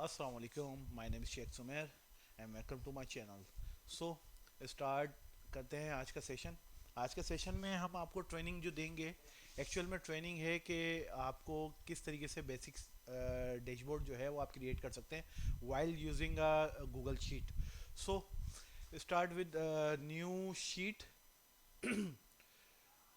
Assalamu alaikum. My name is Sheikh Sumer and welcome to my channel. So start करते हैं आज का session. आज के सेशन में हम आपको ट्रेनिंग जो देंगे, एक्चुअल में ट्रेनिंग है कि आपको किस तरीके से बेसिक्स डैशबोर्ड जो है वो आप क्रिएट कर सकते हैं while using a Google sheet. So start with new sheet.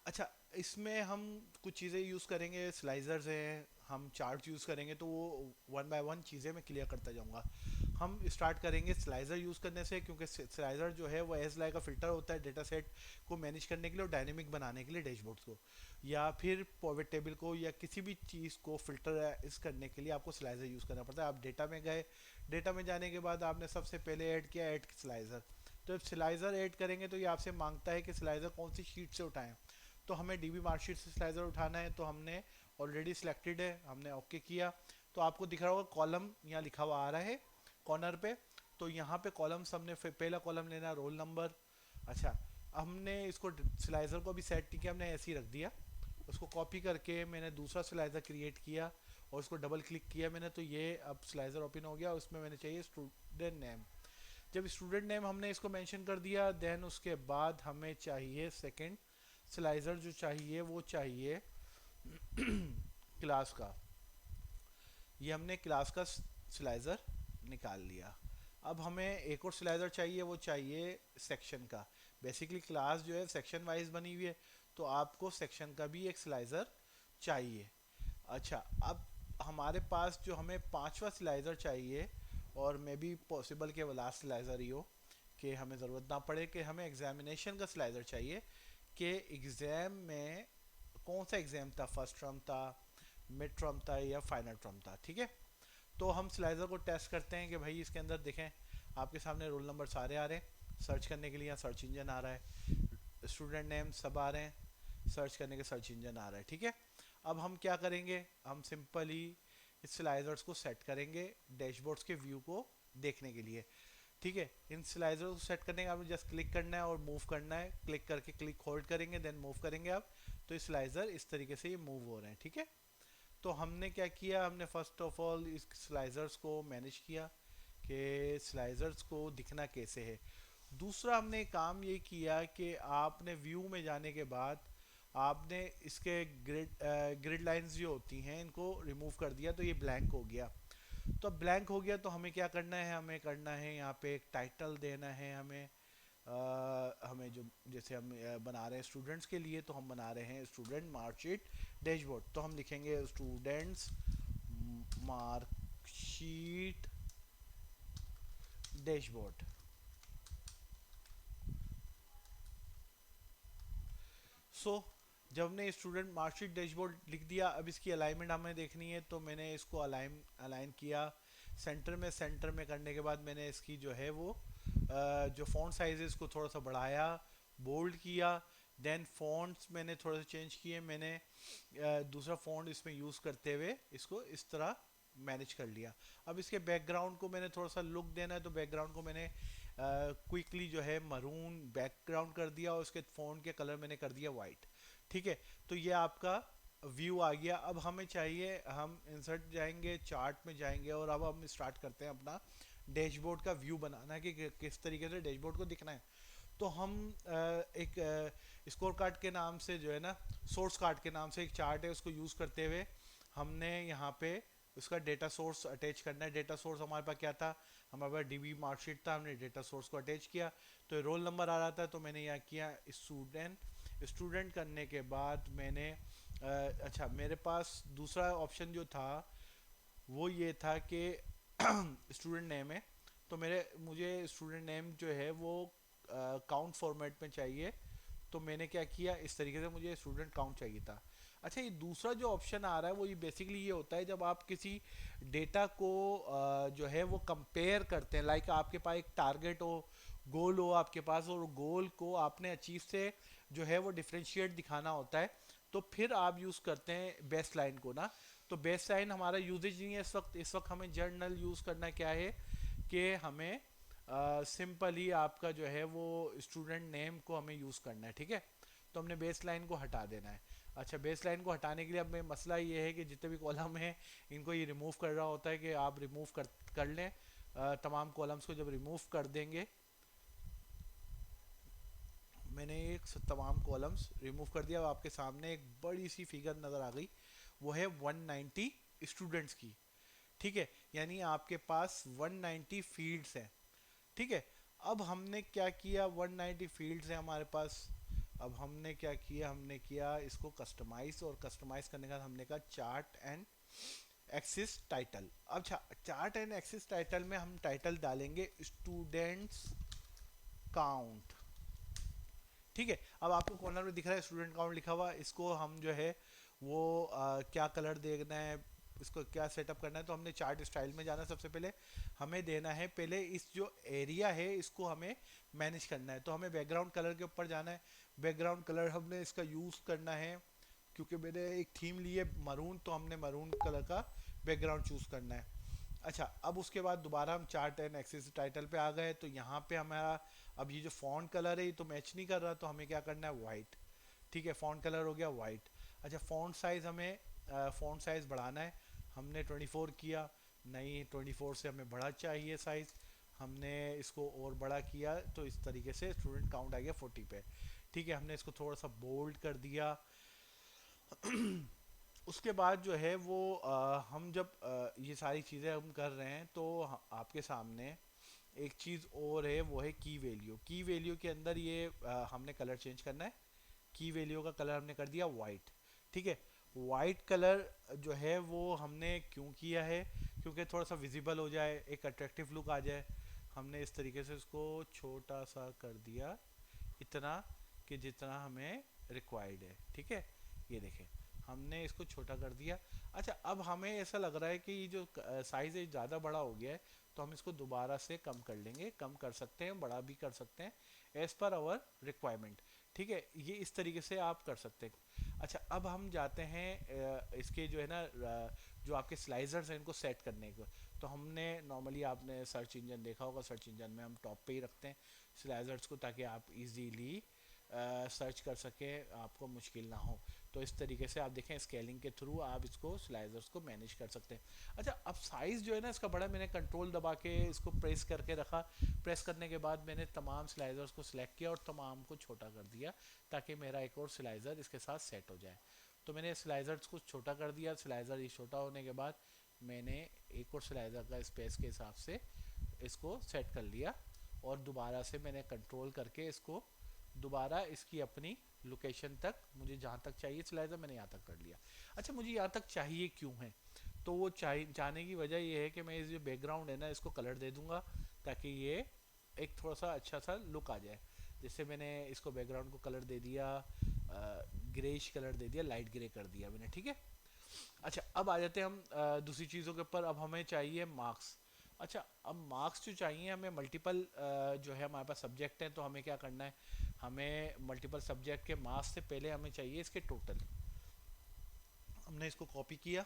अच्छा, इसमें हम कुछ चीज़ें यूज़ करेंगे, स्लाइजर्स हैं, हम चार्ट यूज़ करेंगे, तो वो वन बाय वन चीज़ें मैं क्लियर करता जाऊंगा। हम स्टार्ट करेंगे स्लाइजर यूज़ करने से, क्योंकि स्लाइजर जो है वो एज लाइक अ फिल्टर होता है डेटा सेट को मैनेज करने के लिए और डायनेमिक बनाने के लिए डैशबोर्ड्स को, या फिर पॉवर टेबल को, या किसी भी चीज़ को फिल्टर इस करने के लिए आपको स्लाइजर यूज़ करना पड़ता है। आप डेटा में गए, डेटा में जाने के बाद आपने सबसे पहले ऐड किया ऐड स्लाइजर। तो जब स्लाइजर ऐड करेंगे तो ये आपसे मांगता है कि स्लाइजर कौन सी शीट से उठाएं। तो हमें डीबी मार्कशीट से स्लाइजर उठाना है, तो हमने ऑलरेडी सिलेक्टेड है, हमने ओके किया। तो आपको दिख रहा होगा कॉलम यहाँ लिखा हुआ आ रहा है कॉर्नर पे। तो यहाँ पे कॉलम्स हमने पहला कॉलम लेना रोल नंबर। अच्छा, हमने इसको स्लाइजर को भी सेट नहीं किया, हमने ऐसे ही रख दिया। उसको कॉपी करके मैंने दूसरा स्लाइजर क्रिएट किया और उसको डबल क्लिक किया मैंने, तो ये अब स्लाइजर ओपन हो गया। उसमें मैंने चाहिए स्टूडेंट नेम। जब स्टूडेंट नेम हमने इसको मेंशन कर दिया, देन उसके बाद हमें चाहिए सेकंड स्लाइजर, जो चाहिए वो चाहिए क्लास का। ये हमने क्लास का स्लाइजर निकाल लिया। अब हमें एक और स्लाइजर चाहिए, वो चाहिए सेक्शन का। बेसिकली क्लास जो है सेक्शन वाइज बनी हुई है, तो आपको सेक्शन का भी एक स्लाइजर चाहिए। अच्छा, अब हमारे पास जो हमें पांचवा स्लाइजर चाहिए, और मे बी पॉसिबल कि वो लास्ट स्लाइजर ही हो, कि हमें ज़रूरत ना पड़े, कि हमें एग्जामिनेशन का स्लाइजर चाहिए कि एग्ज़ाम में कौन सा एग्ज़ाम था, फर्स्ट टर्म था, मिड टर्म था, या फाइनल टर्म था। ठीक है, तो हम स्लाइजर को टेस्ट करते हैं कि भाई इसके अंदर देखें, आपके सामने रोल नंबर सारे आ रहे हैं, सर्च करने के लिए यहाँ सर्च इंजन आ रहा है, स्टूडेंट नेम सब आ रहे हैं, सर्च करने के सर्च इंजन आ रहा है। ठीक है, अब हम क्या करेंगे, हम सिंपली इस स्लाइजर्स को सेट करेंगे डैशबोर्ड्स के व्यू को देखने के लिए। ठीक है, इन स्लाइजर को सेट करने के आपको जस्ट क्लिक करना है और मूव करना है। क्लिक करके क्लिक होल्ड करेंगे, देन मूव करेंगे आप, तो ये स्लाइजर इस तरीके से ये मूव हो रहे हैं। ठीक है, तो हमने क्या किया, हमने फर्स्ट ऑफ ऑल इस स्लाइजर्स को मैनेज किया कि स्लाइजर्स को दिखना कैसे है। दूसरा हमने काम ये किया कि आपने व्यू में जाने के बाद आपने इसके ग्रिड लाइंस जो होती हैं इनको रिमूव कर दिया, तो ये ब्लैंक हो गया। तो ब्लैंक हो गया, तो हमें क्या करना है, हमें करना है यहाँ पे एक टाइटल देना है। हमें जो जैसे हम बना रहे हैं स्टूडेंट्स के लिए, तो हम बना रहे हैं स्टूडेंट मार्कशीट डैशबोर्ड, तो हम लिखेंगे स्टूडेंट्स मार्कशीट डैशबोर्ड। सो जब हमने स्टूडेंट मार्कशीट डैशबोर्ड लिख दिया, अब इसकी अलाइनमेंट हमें देखनी है, तो मैंने इसको अलाइन अलाइन किया सेंटर में। सेंटर में करने के बाद मैंने इसकी जो है वो जो फ़ॉन्ट साइज है इसको थोड़ा सा बढ़ाया, बोल्ड किया। देन फ़ॉन्ट्स मैंने थोड़ा सा चेंज किए, मैंने दूसरा फ़ॉन्ट इसमें यूज़ करते हुए इसको इस तरह मैनेज कर लिया। अब इसके बैकग्राउंड को मैंने थोड़ा सा लुक देना है, तो बैकग्राउंड को मैंने क्विकली जो है मरून बैकग्राउंड कर दिया और उसके फ़ॉन्ट के कलर मैंने कर दिया वाइट। ठीक है, तो ये आपका व्यू आ गया। अब हमें चाहिए, हम इंसर्ट जाएंगे, चार्ट में जाएंगे, और अब हम स्टार्ट करते हैं अपना डैशबोर्ड का व्यू बनाना, कि किस तरीके से डैशबोर्ड को दिखना है। तो हम एक स्कोर कार्ड के नाम से जो है ना, सोर्स कार्ड के नाम से एक चार्ट है, उसको यूज़ करते हुए हमने यहाँ पे उसका डेटा सोर्स अटैच करना है। डेटा सोर्स हमारे पास क्या था, हमारे पास डीबी मार्कशीट था, हमने डेटा सोर्स को अटैच किया, तो रोल नंबर आ रहा था, तो मैंने यहाँ किया स्टूडेंट। स्टूडेंट करने के बाद मैंने अच्छा, मेरे पास दूसरा ऑप्शन जो था वो ये था कि स्टूडेंट नेम है, तो मुझे स्टूडेंट नेम जो है वो काउंट फॉर्मेट में चाहिए। तो मैंने क्या किया, इस तरीके से मुझे स्टूडेंट काउंट चाहिए था। अच्छा, ये दूसरा जो ऑप्शन आ रहा है वो ये बेसिकली ये होता है, जब आप किसी डेटा को जो है वो कंपेयर करते हैं, लाइक आपके पास एक टारगेट हो, गोल हो आपके पास, और गोल को आपने अचीव से जो है वो डिफ्रेंशिएट दिखाना होता है, तो फिर आप यूज़ करते हैं बेस लाइन को ना। तो बेस लाइन हमारा यूजेज नहीं है इस वक्त। इस वक्त हमें जर्नल यूज़ करना क्या है, कि हमें सिंपली आपका जो है वो स्टूडेंट नेम को हमें यूज़ करना है। ठीक है, तो हमने बेस लाइन को हटा देना है। अच्छा, बेस लाइन को हटाने के लिए अब मैं मसला ये है कि जितने भी कॉलम हैं इनको ये रिमूव कर रहा होता है कि आप रिमूव कर लें। तमाम कॉलम्स को जब रिमूव कर देंगे, मैंने एक तमाम कॉलम्स रिमूव कर दिया। अब आपके सामने एक बड़ी सी फिगर नज़र आ गई, वो है 190 स्टूडेंट्स की। ठीक है, यानी आपके पास 190 फील्ड्स हैं। ठीक है, अब हमने क्या किया, 190 फील्ड्स हैं हमारे पास। अब हमने क्या किया, हमने किया इसको कस्टमाइज, और कस्टमाइज करने के बाद हमने कहा चार्ट एंड एक्सिस टाइटल। अब चार्ट एंड एक्सिस टाइटल में हम टाइटल डालेंगे स्टूडेंट्स काउंट। ठीक है, अब आपको कॉर्नर में दिख रहा है स्टूडेंट काउंट लिखा हुआ, इसको हम जो है वो क्या कलर देना है, इसको क्या सेटअप करना है। तो हमने चार्ट स्टाइल में जाना है। सबसे पहले हमें देना है, पहले इस जो एरिया है इसको हमें मैनेज करना है। तो हमें बैकग्राउंड कलर के ऊपर जाना है। बैकग्राउंड कलर हमने इसका यूज़ करना है, क्योंकि मैंने एक थीम ली है मरून, तो हमने मरून कलर का बैकग्राउंड चूज़ करना है। अच्छा, अब उसके बाद दोबारा हम चार्ट एंड एक्सेस टाइटल पे आ गए, तो यहाँ पे हमारा अब ये जो फॉन्ट कलर है ये तो मैच नहीं कर रहा, तो हमें क्या करना है, वाइट। ठीक है, फॉन्ट कलर हो गया वाइट। अच्छा, फॉन्ट साइज़ हमें फॉन्ट साइज़ बढ़ाना है। हमने 24 किया, नहीं 24 से हमें बड़ा चाहिए साइज़, हमने इसको और बड़ा किया, तो इस तरीके से स्टूडेंट काउंट आ गया 40 पे। ठीक है, हमने इसको थोड़ा सा बोल्ड कर दिया। उसके बाद जो है वो हम जब ये सारी चीज़ें हम कर रहे हैं, तो आपके सामने एक चीज़ और है, वो है की वैल्यू। की वैल्यू के अंदर ये हमने कलर चेंज करना है। की वैल्यू का कलर हमने कर दिया वाइट। ठीक है, वाइट कलर जो है वो हमने क्यों किया है, क्योंकि थोड़ा सा विजिबल हो जाए, एक अट्रैक्टिव लुक आ जाए। हमने इस तरीके से उसको छोटा सा कर दिया, इतना कि जितना हमें रिक्वायर्ड है। ठीक है, ये देखें, हमने इसको छोटा कर दिया। अच्छा, अब हमें ऐसा लग रहा है कि ये जो साइज़ है ज़्यादा बड़ा हो गया है, तो हम इसको दोबारा से कम कर लेंगे, कम कर सकते हैं, बड़ा भी कर सकते हैं, एज़ पर आवर रिक्वायरमेंट। ठीक है, ये इस तरीके से आप कर सकते हैं। अच्छा, अब हम जाते हैं इसके जो है ना जो आपके स्लाइजर्स हैं इनको सेट करने को। तो हमने नॉर्मली, आपने सर्च इंजन देखा होगा, सर्च इंजन में हम टॉप पे ही रखते हैं स्लाइजर्स को, ताकि आप इजीली सर्च कर सकें, आपको मुश्किल ना हो। तो इस तरीके से आप देखें, स्केलिंग के थ्रू आप इसको स्लाइजर्स को मैनेज कर सकते हैं। अच्छा, अब साइज़ जो है ना इसका बड़ा, मैंने कंट्रोल दबा के इसको प्रेस करके रखा। प्रेस करने के बाद मैंने तमाम स्लाइजर्स को सिलेक्ट किया और तमाम को छोटा कर दिया, ताकि मेरा एक और स्लाइजर इसके साथ सेट हो जाए। तो मैंने स्लाइजर्स को छोटा कर दिया। स्लाइजर ये छोटा होने के बाद मैंने एक और स्लाइजर का स्पेस के हिसाब से इसको सेट कर लिया, और दोबारा से मैंने कंट्रोल करके इसको दोबारा इसकी अपनी लोकेशन तक, मुझे जहाँ तक चाहिए स्लाइडर, मैंने यहाँ तक कर लिया। अच्छा, मुझे यहाँ तक चाहिए क्यों है, तो वो जाने की वजह ये है कि मैं इस जो बैकग्राउंड है ना इसको कलर दे दूँगा, ताकि ये एक थोड़ा सा अच्छा सा लुक आ जाए। जैसे मैंने इसको बैकग्राउंड को कलर दे दिया, ग्रेइश कलर दे दिया, लाइट ग्रे कर दिया मैंने। ठीक है, अच्छा, अब आ जाते हैं हम दूसरी चीज़ों के ऊपर। अब हमें चाहिए मार्क्स। अच्छा, अब मार्क्स जो चाहिए हमें, मल्टीपल जो है हमारे पास सब्जेक्ट हैं, तो हमें क्या करना है, हमें मल्टीपल सब्जेक्ट के मार्क्स से पहले हमें चाहिए इसके टोटल। हमने इसको कॉपी किया,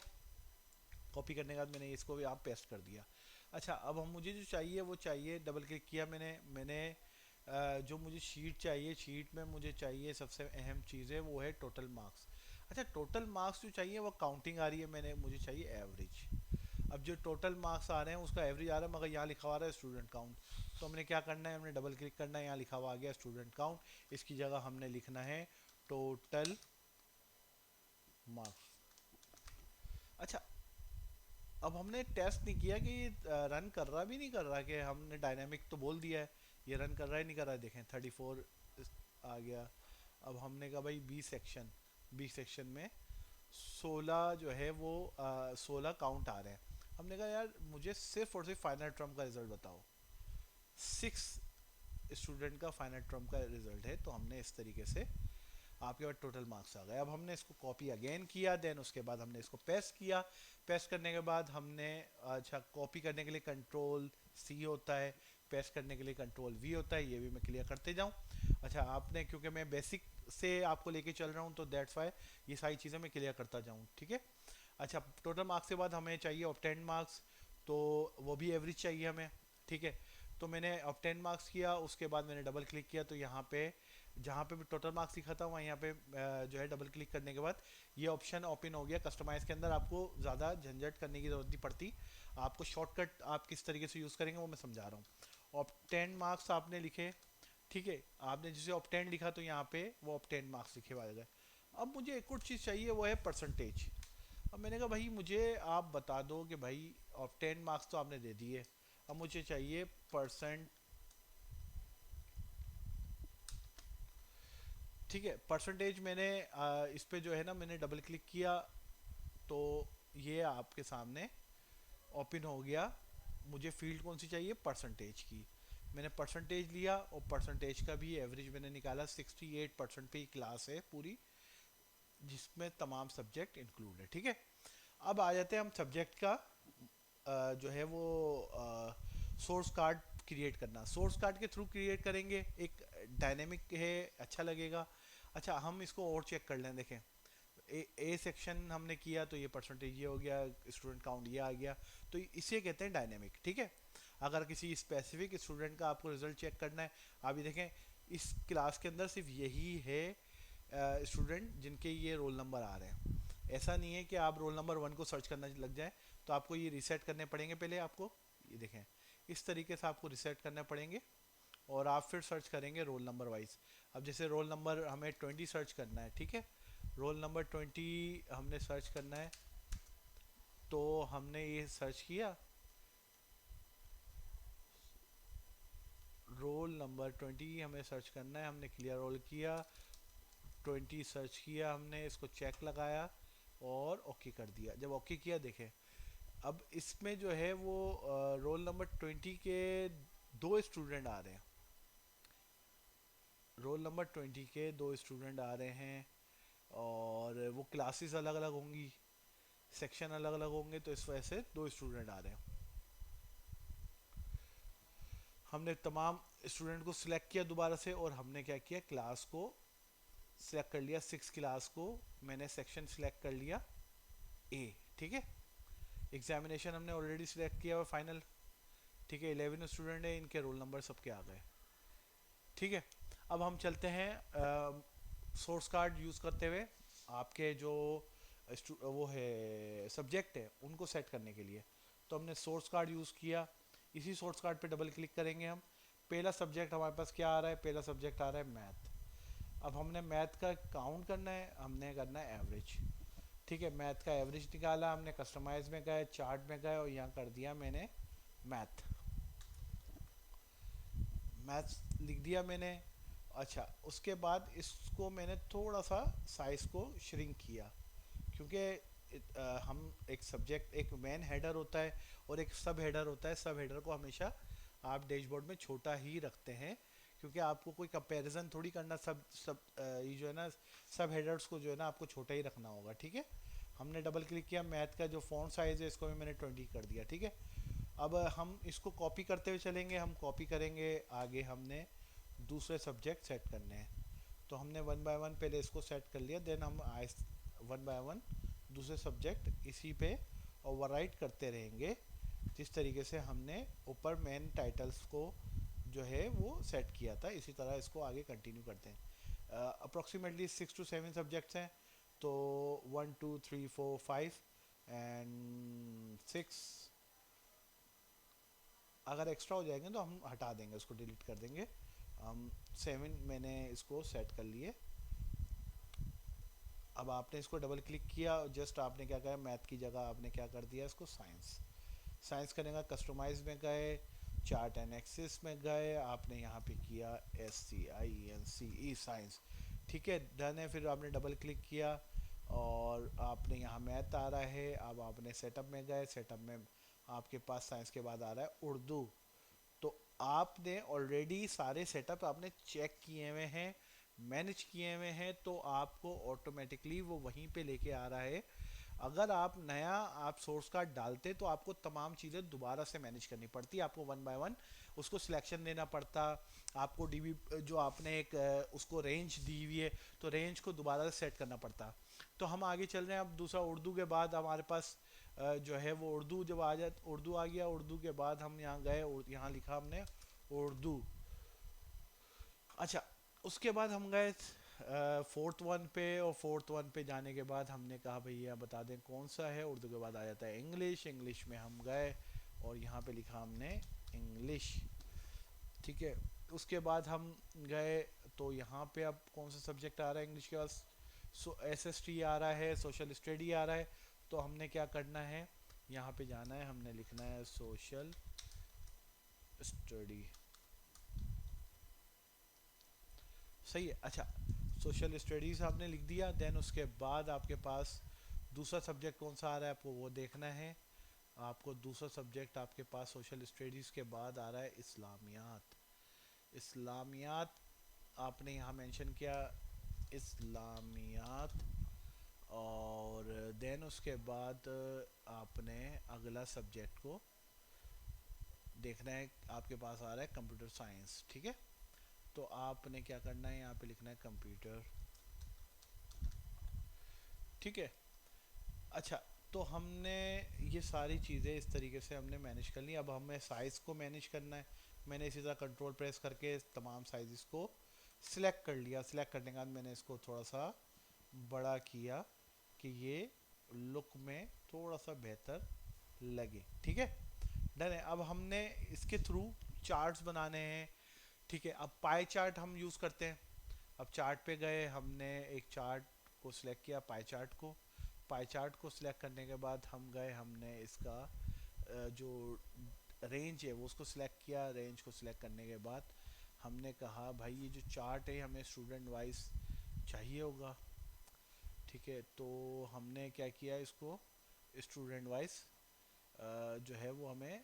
कॉपी करने के बाद मैंने इसको भी आप पेस्ट कर दिया। अच्छा, अब हम मुझे जो चाहिए वो चाहिए, डबल क्लिक किया मैंने जो मुझे शीट चाहिए, शीट में मुझे चाहिए सबसे अहम चीज़ है वो है टोटल मार्क्स। अच्छा, टोटल मार्क्स जो चाहिए वो काउंटिंग आ रही है, मुझे चाहिए एवरेज। अब जो टोटल मार्क्स आ रहे हैं उसका एवरेज आ रहा है, मगर यहाँ लिखा हुआ है स्टूडेंट काउंट। तो हमने क्या करना है, हमने डबल क्लिक करना है, यहाँ लिखा हुआ आ गया स्टूडेंट काउंट, इसकी जगह हमने लिखना है टोटल मार्क्स। अच्छा, अब हमने टेस्ट नहीं किया कि रन कर रहा भी नहीं कर रहा, कि हमने डायनामिक तो बोल दिया है, ये रन कर रहा है नहीं कर रहा है। देखें 34 आ गया। अब हमने कहा भाई बी सेक्शन में 16 जो है वो 16 काउंट आ रहे हैं। हमने कहा यार मुझे सिर्फ और सिर्फ फाइनल टर्म का रिजल्ट बताओ। 6 स्टूडेंट का फाइनल टर्म का रिजल्ट है, तो हमने इस तरीके से आपके पास टोटल मार्क्स आ गए। अब हमने इसको कॉपी अगेन किया, देन उसके बाद हमने इसको पेस्ट किया। पेस्ट करने के बाद हमने, अच्छा, कॉपी करने के लिए कंट्रोल सी होता है, पेस्ट करने के लिए कंट्रोल वी होता है, ये भी मैं क्लियर करते जाऊँ। अच्छा, आपने, क्योंकि मैं बेसिक से आपको लेके चल रहा हूँ, तो दैट्स वाई ये सारी चीज़ें मैं क्लियर करता जाऊँ। ठीक है, अच्छा, टोटल मार्क्स के बाद हमें चाहिए ऑब्टेन मार्क्स, तो वो भी एवरेज चाहिए हमें। ठीक है, तो मैंने ऑब्टेन मार्क्स किया, उसके बाद मैंने डबल क्लिक किया, तो यहाँ पे जहाँ पे भी टोटल मार्क्स लिखा था वहाँ यहाँ पे जो है डबल क्लिक करने के बाद ये ऑप्शन ओपन हो गया। कस्टमाइज के अंदर आपको ज़्यादा झंझट करने की ज़रूरत नहीं पड़ती, आपको शॉर्टकट आप किस तरीके से यूज़ करेंगे वो मैं समझा रहा हूँ। ऑब्टेन मार्क्स आपने लिखे, ठीक है, आपने जिसे ऑब्टेन लिखा तो यहाँ पे वो ऑब्टेन मार्क्स लिखे हुए आ गए। अब मुझे एक और चीज़ चाहिए, वो है परसेंटेज। अब मैंने कहा भाई मुझे आप बता दो कि भाई ऑब्टेन मार्क्स तो आपने दे दिए, अब मुझे चाहिए परसेंट। ठीक है, परसेंटेज मैंने इस पे जो है ना मैंने डबल क्लिक किया तो ये आपके सामने ओपन हो गया। मुझे फील्ड कौन सी चाहिए, परसेंटेज की। मैंने परसेंटेज लिया और परसेंटेज का भी एवरेज मैंने निकाला। 68% पे क्लास है पूरी, जिसमें तमाम सब्जेक्ट इंक्लूड है। ठीक है, अब आ जाते हैं हम सब्जेक्ट का जो है वो सोर्स कार्ड क्रिएट करना। सोर्स कार्ड के थ्रू क्रिएट करेंगे, एक डायनेमिक है, अच्छा लगेगा। अच्छा, हम इसको और चेक कर लें, देखें ए सेक्शन हमने किया तो ये परसेंटेज ये हो गया, स्टूडेंट काउंट ये आ गया, तो इसे कहते हैं डायनेमिक। ठीक है, अगर किसी स्पेसिफिक स्टूडेंट का आपको रिजल्ट चेक करना है, आप ये देखें इस क्लास के अंदर सिर्फ यही है स्टूडेंट जिनके ये रोल नंबर आ रहे हैं। ऐसा नहीं है कि आप रोल नंबर 1 को सर्च करना लग जाए, तो आपको ये रिसेट करने पड़ेंगे पहले आपको। ये देखें इस तरीके से आपको रिसेट करने पड़ेंगे और आप फिर सर्च करेंगे रोल नंबर वाइज। अब जैसे रोल नंबर हमें 20 सर्च करना है, ठीक है, रोल नंबर 20 हमने सर्च करना है, तो हमने ये सर्च किया रोल नंबर 20 हमें सर्च करना है, हमने क्लियर रोल किया, 20 सर्च किया, हमने इसको चेक लगाया और ओके कर दिया। जब ओके किया देखें, अब इसमें जो है वो रोल नंबर 20 के दो स्टूडेंट आ रहे हैं, रोल नंबर 20 के दो स्टूडेंट आ रहे हैं और वो क्लासेस अलग अलग होंगी, सेक्शन अलग अलग होंगे, तो इस वजह से दो स्टूडेंट आ रहे हैं। हमने तमाम स्टूडेंट को सिलेक्ट किया दोबारा से और हमने क्या किया, क्लास को सिलेक्ट कर लिया, 6 क्लास को मैंने सेक्शन सिलेक्ट कर लिया ए। ठीक है, एग्जामिनेशन हमने ऑलरेडी सिलेक्ट किया हुआ फाइनल। ठीक है, 11 स्टूडेंट है, इनके रोल नंबर सबके आ गए। ठीक है, अब हम चलते हैं सोर्स कार्ड यूज़ करते हुए आपके जो वो है सब्जेक्ट है उनको सेट करने के लिए। तो हमने सोर्स कार्ड यूज़ किया, इसी सोर्स कार्ड पे डबल क्लिक करेंगे हम। पहला सब्जेक्ट हमारे पास क्या आ रहा है, पहला सब्जेक्ट आ रहा है मैथ। अब हमने मैथ का काउंट करना है, हमने करना है एवरेज। ठीक है, मैथ का एवरेज निकाला हमने, कस्टमाइज में गए, चार्ट में गए और यहाँ कर दिया मैंने मैथ, मैथ्स लिख दिया मैंने। अच्छा, उसके बाद इसको मैंने थोड़ा सा साइज़ को श्रिंक किया, क्योंकि हम एक सब्जेक्ट, एक मेन हेडर होता है और एक सब हेडर होता है। सब हेडर को हमेशा आप डैशबोर्ड में छोटा ही रखते हैं, क्योंकि आपको कोई कंपैरिजन थोड़ी करना, सब सब ये जो है ना सब हेडर्स को जो है ना आपको छोटा ही रखना होगा। ठीक है, हमने डबल क्लिक किया, मैथ का जो फॉन्ट साइज़ है इसको भी मैंने 20 कर दिया। ठीक है, अब हम इसको कॉपी करते हुए चलेंगे, हम कॉपी करेंगे, आगे हमने दूसरे सब्जेक्ट सेट करने हैं। तो हमने वन बाय वन पहले इसको सेट कर लिया, देन हम वन बाय वन दूसरे सब्जेक्ट इसी पे ओवरराइट करते रहेंगे, जिस तरीके से हमने ऊपर मेन टाइटल्स को जो है वो सेट किया था। इसी तरह इसको आगे कंटिन्यू करते हैं। अप्रॉक्सीमेटली 6 to 7 सब्जेक्ट्स हैं, तो 1 2 3 4 5 एंड 6, अगर एक्स्ट्रा हो जाएंगे तो हम हटा देंगे, उसको डिलीट कर देंगे। हम 7 मैंने इसको सेट कर लिए। अब आपने इसको डबल क्लिक किया, जस्ट आपने क्या कहा, मैथ की जगह आपने क्या कर दिया इसको साइंस। साइंस करेंगे, कस्टमाइज में गए, चार्ट एंड एक्सिस में गए, आपने यहाँ पे किया SCIENCE साइंस। ठीक है, डन है। फिर आपने डबल क्लिक किया और आपने यहाँ मैथ आ रहा है। अब आपने सेटअप में गए, सेटअप में आपके पास साइंस के बाद आ रहा है उर्दू। तो आपने ऑलरेडी सारे सेटअप आपने चेक किए हुए हैं, मैनेज किए हुए हैं, तो आपको ऑटोमेटिकली वो वहीं पे लेके आ रहा है। अगर आप नया आप सोर्स कार्ड डालते तो आपको तमाम चीज़ें दोबारा से मैनेज करनी पड़ती, आपको वन बाय वन उसको सिलेक्शन देना पड़ता, आपको डीबी जो आपने एक उसको रेंज दी हुई है तो रेंज को दोबारा से सेट करना पड़ता। तो हम आगे चल रहे हैं। अब दूसरा उर्दू के बाद हमारे पास जो है वो उर्दू जब आ जाए, उर्दू आ गया, उर्दू के बाद हम यहाँ गए, यहाँ लिखा हमने उर्दू। अच्छा, उसके बाद हम गए फोर्थ वन पे, और फोर्थ वन पे जाने के बाद हमने कहा भैया बता दें कौन सा है। उर्दू के बाद आ जाता है इंग्लिश। इंग्लिश में हम गए और यहाँ पे लिखा हमने इंग्लिश। ठीक है, उसके बाद हम गए तो यहाँ पे अब कौन सा सब्जेक्ट आ रहा है इंग्लिश के बाद? एस एस टी आ रहा है, सोशल स्टडी आ रहा है। तो हमने क्या करना है, यहाँ पे जाना है, हमने लिखना है सोशल स्टडी। सही है। अच्छा, सोशल स्टडीज़ आपने लिख दिया। देन उसके बाद आपके पास दूसरा सब्जेक्ट कौन सा आ रहा है आपको वो देखना है। आपको दूसरा सब्जेक्ट आपके पास सोशल स्टडीज़ के बाद आ रहा है इस्लामियात। इस्लामियात आपने यहाँ मेंशन किया, इस्लामियात। और देन उसके बाद आपने अगला सब्जेक्ट को देखना है, आपके पास आ रहा है कंप्यूटर साइंस। ठीक है, तो आपने क्या करना है, यहाँ पे लिखना है कंप्यूटर। ठीक है। अच्छा, तो हमने ये सारी चीज़ें इस तरीके से हमने मैनेज कर ली। अब हमें साइज़ को मैनेज करना है। मैंने इसी तरह कंट्रोल प्रेस करके तमाम साइज़ को सिलेक्ट कर लिया। सिलेक्ट करने के बाद मैंने इसको थोड़ा सा बड़ा किया कि ये लुक में थोड़ा सा बेहतर लगे। ठीक है, डन है। अब हमने इसके थ्रू चार्ट्स बनाने हैं। ठीक है, अब पाई चार्ट हम यूज़ करते हैं। अब चार्ट पे गए, हमने एक चार्ट को सिलेक्ट किया, पाई चार्ट को। पाई चार्ट को सिलेक्ट करने के बाद हम गए, हमने इसका जो रेंज है वो उसको सिलेक्ट किया। रेंज को सिलेक्ट करने के बाद हमने कहा भाई ये जो चार्ट है हमें स्टूडेंट वाइज चाहिए होगा। ठीक है, तो हमने क्या किया, इसको स्टूडेंट वाइज जो है वो हमने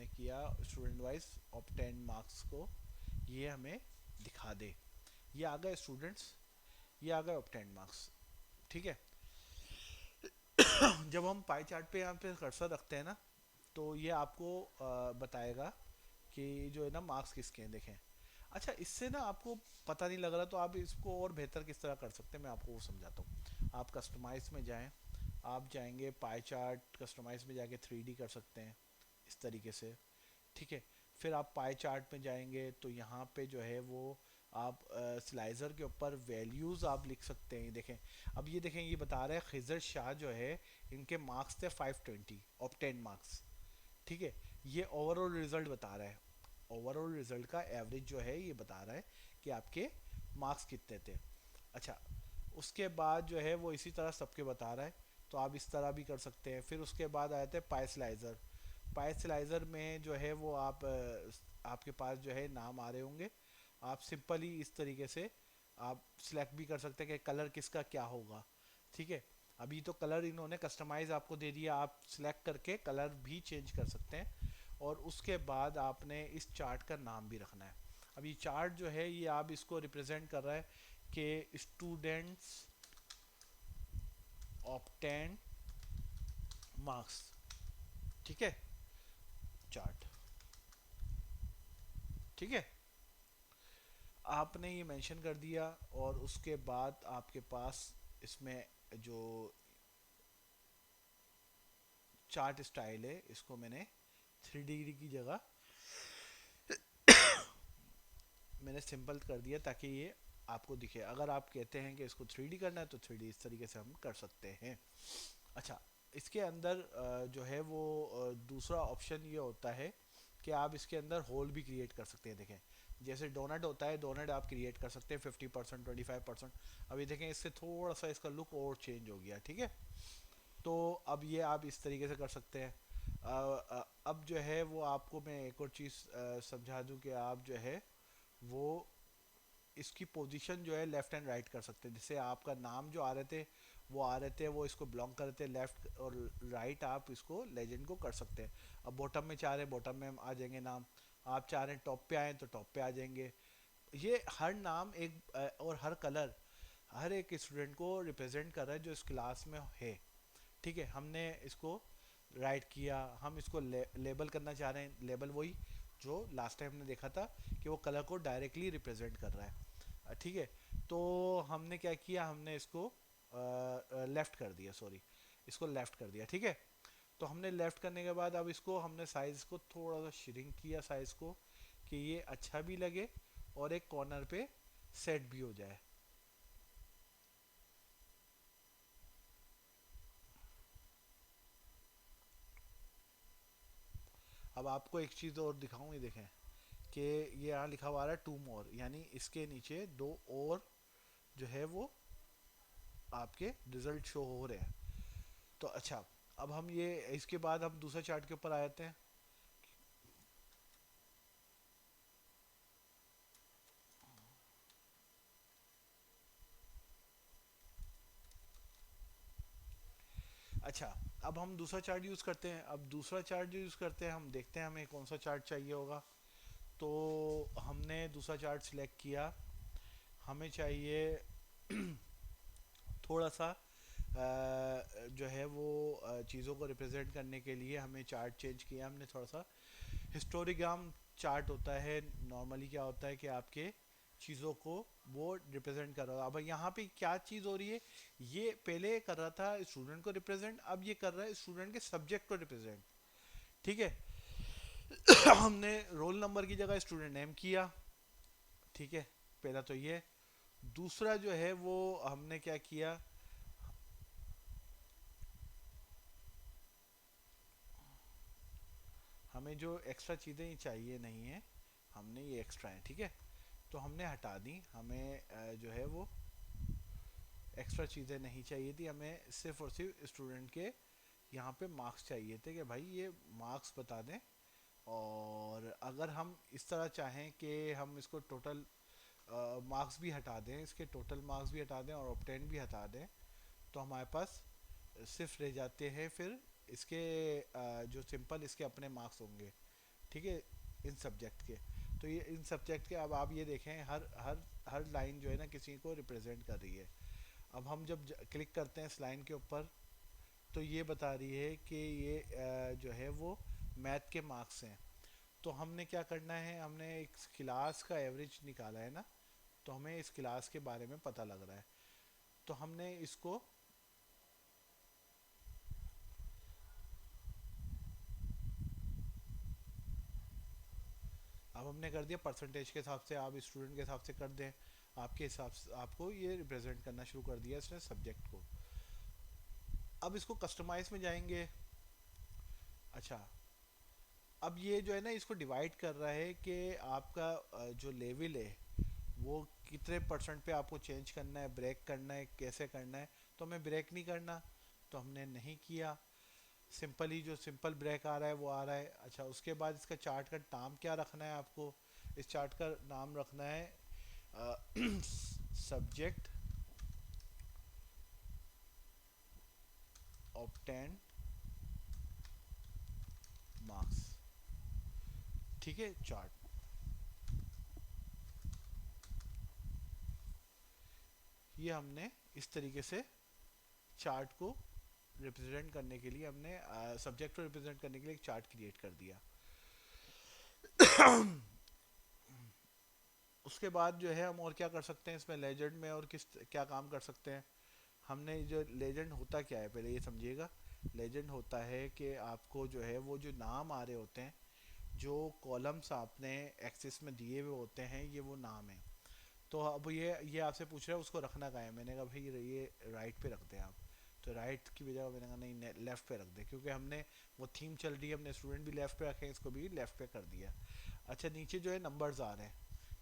किया स्टूडेंट वाइज ऑब्टेन मार्क्स को ये हमें दिखा दे। ये आ गए स्टूडेंट्स, ये आ गए ऑब्टेन मार्क्स। ठीक है, जब हम पाई चार्ट पे यहाँ पे कर्सर रखते हैं ना, तो ये आपको बताएगा कि जो है ना मार्क्स किसके हैं, देखें। अच्छा, इससे ना आपको पता नहीं लग रहा तो आप इसको और बेहतर किस तरह कर सकते हैं मैं आपको वो समझाता हूँ। आप कस्टमाइज में जाएं, आप जाएंगे पाई चार्ट, कस्टमाइज में जाके 3D कर सकते हैं इस तरीके से। ठीक है, फिर आप पाई चार्ट में जाएंगे तो यहाँ पे जो है वो आप स्लाइजर के ऊपर वैल्यूज़ आप लिख सकते हैं। देखें, अब ये देखें, ये बता रहा है खिजर शाह जो है इनके मार्क्स थे 520 ऑफ 10 मार्क्स। ठीक है, ये ओवरऑल रिजल्ट बता रहा है। ओवरऑल रिजल्ट का एवरेज जो है ये बता रहा है कि आपके मार्क्स कितने थे। अच्छा, उसके बाद जो है वो इसी तरह सबके बता रहा है, तो आप इस तरह भी कर सकते हैं। फिर उसके बाद आते हैं पाई स्लाइजर। पाई स्लाइजर में जो है वो आपके पास जो है नाम आ रहे होंगे। आप सिंपली इस तरीके से आप सिलेक्ट भी कर सकते हैं कि कलर किसका क्या होगा। ठीक है, अभी तो कलर इन्होंने कस्टमाइज आपको दे दिया, आप सिलेक्ट करके कलर भी चेंज कर सकते हैं। और उसके बाद आपने इस चार्ट का नाम भी रखना है। अब ये चार्ट जो है ये आप इसको रिप्रेजेंट कर रहा है कि स्टूडेंट्स ऑब्टेन मार्क्स। ठीक है, चार्ट। ठीक है, आपने ये मेंशन कर दिया। और उसके बाद आपके पास इसमें जो चार्ट स्टाइल है इसको मैंने 3D की जगह मैंने सिंपल कर दिया ताकि ये आपको दिखे। अगर आप कहते हैं कि इसको 3D करना है तो 3D इस तरीके से हम कर सकते हैं। अच्छा, इसके अंदर जो है वो दूसरा ऑप्शन ये होता है कि आप इसके अंदर होल भी क्रिएट कर सकते हैं। देखें, जैसे डोनट होता है, डोनट आप क्रिएट कर सकते हैं 50%, 25%। अभी देखें इससे थोड़ा सा इसका लुक और चेंज हो गया। ठीक है, तो अब ये आप इस तरीके से कर सकते हैं। अब जो है वो आपको मैं एक और चीज़ समझा दूं कि आप जो है वो इसकी पोजीशन जो है लेफ़्ट एंड राइट कर सकते हैं। जैसे आपका नाम जो आ रहे थे वो आ रहे थे, वो इसको बिलोंग कर रहे थे लेफ़्ट, और राइट आप इसको लेजेंड को कर सकते हैं। अब बॉटम में चाह रहे हैं बॉटम में आ जाएंगे नाम, आप चाह रहे हैं टॉप पे आए तो टॉप पे आ जाएंगे। ये हर नाम एक और हर कलर हर एक स्टूडेंट को रिप्रेजेंट कर रहा है जो इस क्लास में है। ठीक है, हमने इसको राइट किया। हम इसको लेबल करना चाह रहे हैं, लेबल वही जो लास्ट टाइम हमने देखा था कि वो कलर को डायरेक्टली रिप्रेजेंट कर रहा है। ठीक है, तो हमने क्या किया, हमने इसको लेफ़्ट कर दिया, सॉरी, इसको लेफ़्ट कर दिया। ठीक है, तो हमने लेफ़्ट करने के बाद अब इसको हमने साइज़ को थोड़ा सा श्रिंक किया साइज़ को कि ये अच्छा भी लगे और एक कॉर्नर पे सेट भी हो जाए। अब आपको एक चीज़ और दिखाऊं, ये देखें कि ये यहाँ लिखा हुआ है टू मोर, यानी इसके नीचे दो और जो है वो आपके रिजल्ट शो हो रहे हैं। तो अच्छा, अब हम ये इसके बाद हम दूसरे चार्ट के ऊपर आ जाते हैं। अच्छा, अब हम दूसरा चार्ट यूज़ करते हैं। अब दूसरा चार्ट जो यूज़ करते हैं, हम देखते हैं हमें कौन सा चार्ट चाहिए होगा। तो हमने दूसरा चार्ट सिलेक्ट किया। हमें चाहिए थोड़ा सा जो है वो चीज़ों को रिप्रेजेंट करने के लिए हमें चार्ट चेंज किया हमने थोड़ा सा। हिस्टोरिग्राम चार्ट होता है, नॉर्मली क्या होता है कि आपके चीज़ों को वो रिप्रेजेंट कर रहा है। अब यहाँ पे क्या चीज़ हो रही है, ये पहले कर रहा था स्टूडेंट को रिप्रेजेंट, अब ये कर रहा है स्टूडेंट के सब्जेक्ट को रिप्रेजेंट। ठीक है। हमने रोल नंबर की जगह स्टूडेंट नेम किया। ठीक है, पहला तो ये। दूसरा जो है वो हमने क्या किया, हमें जो एक्स्ट्रा चीज़ें चाहिए नहीं है, हमने ये एक्स्ट्रा है, ठीक है, तो हमने हटा दी। हमें जो है वो एक्स्ट्रा चीज़ें नहीं चाहिए थी, हमें सिर्फ और सिर्फ स्टूडेंट के यहाँ पे मार्क्स चाहिए थे कि भाई ये मार्क्स बता दें। और अगर हम इस तरह चाहें कि हम इसको टोटल मार्क्स भी हटा दें, इसके टोटल मार्क्स भी हटा दें और ऑब्टेन भी हटा दें, तो हमारे पास सिर्फ रह जाते हैं फिर इसके जो सिंपल इसके अपने मार्क्स होंगे। ठीक है, इन सब्जेक्ट के। तो ये इन सब्जेक्ट के, अब आप ये देखें हर हर हर लाइन जो है ना किसी को रिप्रेजेंट कर रही है। अब हम जब क्लिक करते हैं इस लाइन के ऊपर, तो ये बता रही है कि ये जो है वो मैथ के मार्क्स हैं। तो हमने क्या करना है, हमने एक क्लास का एवरेज निकाला है ना, तो हमें इस क्लास के बारे में पता लग रहा है। तो हमने इसको, अब हमने कर दिया परसेंटेज के हिसाब से, आप स्टूडेंट के हिसाब से कर दें, आपके हिसाब से आपको ये रिप्रेजेंट करना शुरू कर दिया इसने सब्जेक्ट को। अब इसको कस्टमाइज में जाएंगे। अच्छा, अब ये जो है ना इसको डिवाइड कर रहा है कि आपका जो लेवल है वो कितने परसेंट पे आपको चेंज करना है, ब्रेक करना है, कैसे करना है। तो हमें ब्रेक नहीं करना, तो हमने नहीं किया। सिंपली जो सिंपल ब्रेक आ रहा है वो आ रहा है। अच्छा, उसके बाद इसका चार्ट का नाम क्या रखना है आपको, इस चार्ट का नाम रखना है सब्जेक्ट ऑब्टेन मार्क्स। ठीक है, चार्ट ये हमने इस तरीके से चार्ट को रिप्रेजेंट करने के लिए, हमने सब्जेक्ट को रिप्रेजेंट करने के लिए एक चार्ट क्रिएट कर दिया। उसके बाद जो है हम और क्या कर सकते हैं इसमें लेजेंड में, और किस क्या काम कर सकते हैं। हमने जो लेजेंड होता क्या है पहले ये समझिएगा। लेजेंड होता है कि आपको जो है वो जो नाम आ रहे होते हैं, जो कॉलम्स आपने एक्सिस में दिए हुए होते हैं, ये वो नाम है। तो अब ये आपसे पूछ रहा है उसको रखना कहाँ है। मैंने कहा भाई ये राइट पे रख दें आप। तो राइट की बजाय मैंने कहा नहीं लेफ़्ट पे रख दें, क्योंकि हमने वो थीम चल रही है, हमने स्टूडेंट भी लेफ़्ट पे रखे हैं, इसको भी लेफ़्ट पे कर दिया। अच्छा, नीचे जो है नंबर्स आ रहे हैं।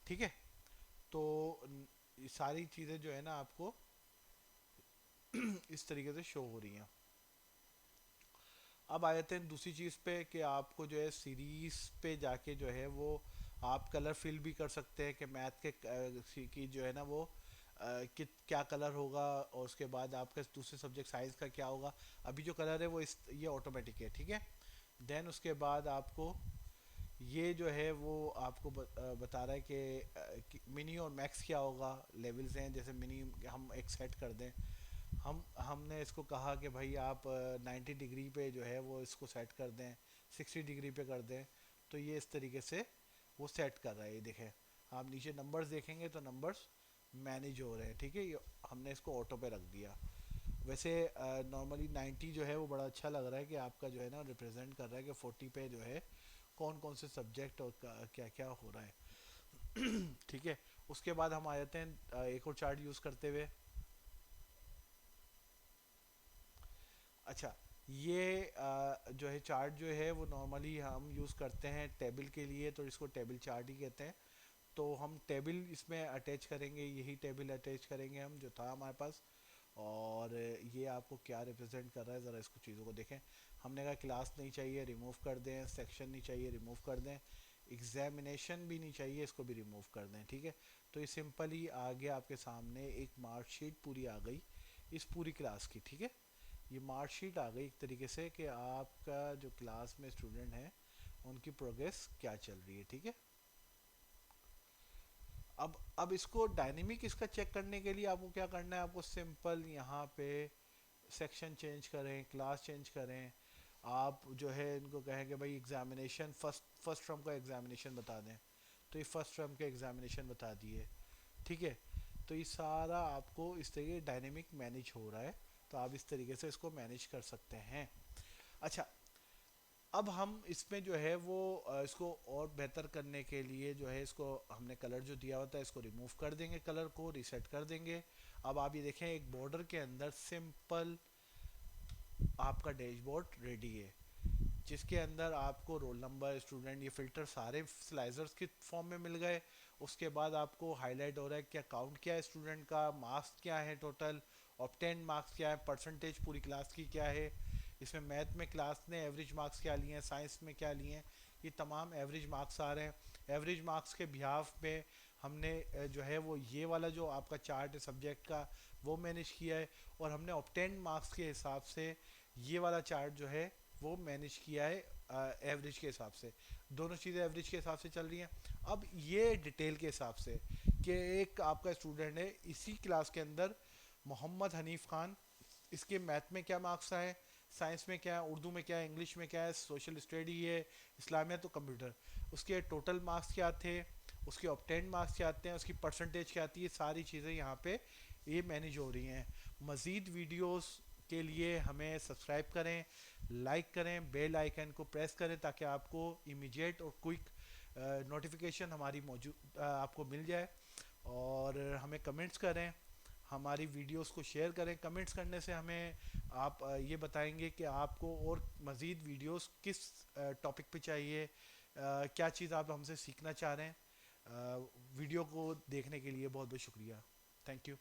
ठीक है, तो ये सारी चीज़ें जो है ना आपको इस तरीके से शो हो रही हैं। अब आ जाते हैं दूसरी चीज़ पे कि आपको जो है सीरीज पे जाके जो है वो आप कलर फिल भी कर सकते हैं कि मैथ के की जो है ना वो क्या कलर होगा, और उसके बाद आपका दूसरे सब्जेक्ट साइंस का क्या होगा। अभी जो कलर है वो ये ऑटोमेटिक है। ठीक है, देन उसके बाद आपको ये जो है वो आपको बता रहा है कि मिनी और मैक्स क्या होगा, लेवल्स हैं। जैसे मिनी हम एक सेट कर दें, हमने इसको कहा कि भाई आप 90 डिग्री पे जो है वो इसको सेट कर दें, 60 डिग्री पे कर दें। तो ये इस तरीके से वो सेट कर रहा है। ये देखें, आप नीचे नंबर्स देखेंगे तो नंबर्स मैनेज हो रहे हैं। ठीक है, ये हमने इसको ऑटो पे रख दिया। वैसे नॉर्मली 90 जो है वो बड़ा अच्छा लग रहा है कि आपका जो है ना रिप्रेजेंट कर रहा है कि 40 पे जो है कौन कौन से सब्जेक्ट और क्या क्या हो रहा है। ठीक है। उसके बाद हम आ जाते हैं एक और चार्ट यूज़ करते हुए। अच्छा, ये जो है चार्ट जो है वो नॉर्मली हम यूज़ करते हैं टेबल के लिए, तो इसको टेबल चार्ट ही कहते हैं। तो हम टेबल इसमें अटैच करेंगे, यही टेबल अटैच करेंगे हम जो था हमारे पास। और ये आपको क्या रिप्रेजेंट कर रहा है, ज़रा इसको चीज़ों को देखें। हमने कहा क्लास नहीं चाहिए, रिमूव कर दें। सेक्शन नहीं चाहिए, रिमूव कर दें। एग्जामिनेशन भी नहीं चाहिए, इसको भी रिमूव कर दें। ठीक है। तो ये सिंपली आ गया आपके सामने, एक मार्कशीट पूरी आ गई इस पूरी क्लास की। ठीक है। ये मार्कशीट आ गई एक तरीके से कि आपका जो क्लास में स्टूडेंट है उनकी प्रोग्रेस क्या चल रही है। ठीक है। अब इसको डायनेमिक इसका चेक करने के लिए आपको क्या करना है, आपको सिंपल यहाँ पे सेक्शन चेंज करें, क्लास चेंज करें। आप जो है इनको कहें कि भाई एग्जामिनेशन फर्स्ट टर्म का एग्जामिनेशन बता दें, तो ये फर्स्ट टर्म के एग्जामिनेशन बता दिए। ठीक है। तो ये सारा आपको इस तरीके डायनेमिक मैनेज हो रहा है, तो आप इस तरीके से इसको मैनेज कर सकते हैं। अच्छा, अब हम इसमें जो है वो इसको और बेहतर करने के लिए जो है इसको हमने कलर जो दिया होता है इसको रिमूव कर देंगे, कलर को रीसेट कर देंगे। अब आप ये देखें एक बॉर्डर के अंदर सिंपल आपका डैशबोर्ड रेडी है, जिसके अंदर आपको रोल नंबर, स्टूडेंट, ये फिल्टर सारे स्लाइजर्स के फॉर्म में मिल गए। उसके बाद आपको हाईलाइट हो रहा है क्या काउंट क्या है स्टूडेंट का, मार्क्स क्या है टोटल, ऑब्टेन मार्क्स क्या है, परसेंटेज पूरी क्लास की क्या है, इसमें मैथ में क्लास ने एवरेज मार्क्स क्या लिए हैं, साइंस में क्या लिए हैं, ये तमाम एवरेज मार्क्स आ रहे हैं। एवरेज मार्क्स के बिहाफ में हमने जो है वो ये वाला जो आपका चार्ट है सब्जेक्ट का वो मैनेज किया है, और हमने ऑब्टेन मार्क्स के हिसाब से ये वाला चार्ट जो है वो मैनेज किया है एवरेज के हिसाब से। दोनों चीज़ें एवरेज के हिसाब से चल रही हैं। अब ये डिटेल के हिसाब से कि एक आपका स्टूडेंट है इसी क्लास के अंदर, मोहम्मद हनीफ़ खान, इसके मैथ में क्या मार्क्स आए, साइंस में क्या है, उर्दू में क्या है, इंग्लिश में क्या है, सोशल स्टडी है, इस्लामिया तो कंप्यूटर, उसके टोटल मार्क्स क्या थे, उसके ऑब्टेन मार्क्स क्या आते हैं, उसकी परसेंटेज क्या आती है, सारी चीज़ें यहाँ पे ये मैनेज हो रही हैं। मज़ीद वीडियोस के लिए हमें सब्सक्राइब करें, लाइक करें, बेल आइकन को प्रेस करें ताकि आपको इमीडिएट और क्विक नोटिफिकेशन हमारी मौजूद आपको मिल जाए। और हमें कमेंट्स करें, हमारी वीडियोस को शेयर करें। कमेंट्स करने से हमें आप ये बताएंगे कि आपको और मज़ीद वीडियोस किस टॉपिक पे चाहिए, क्या चीज़ आप हमसे सीखना चाह रहे हैं। वीडियो को देखने के लिए बहुत बहुत शुक्रिया। Thank you.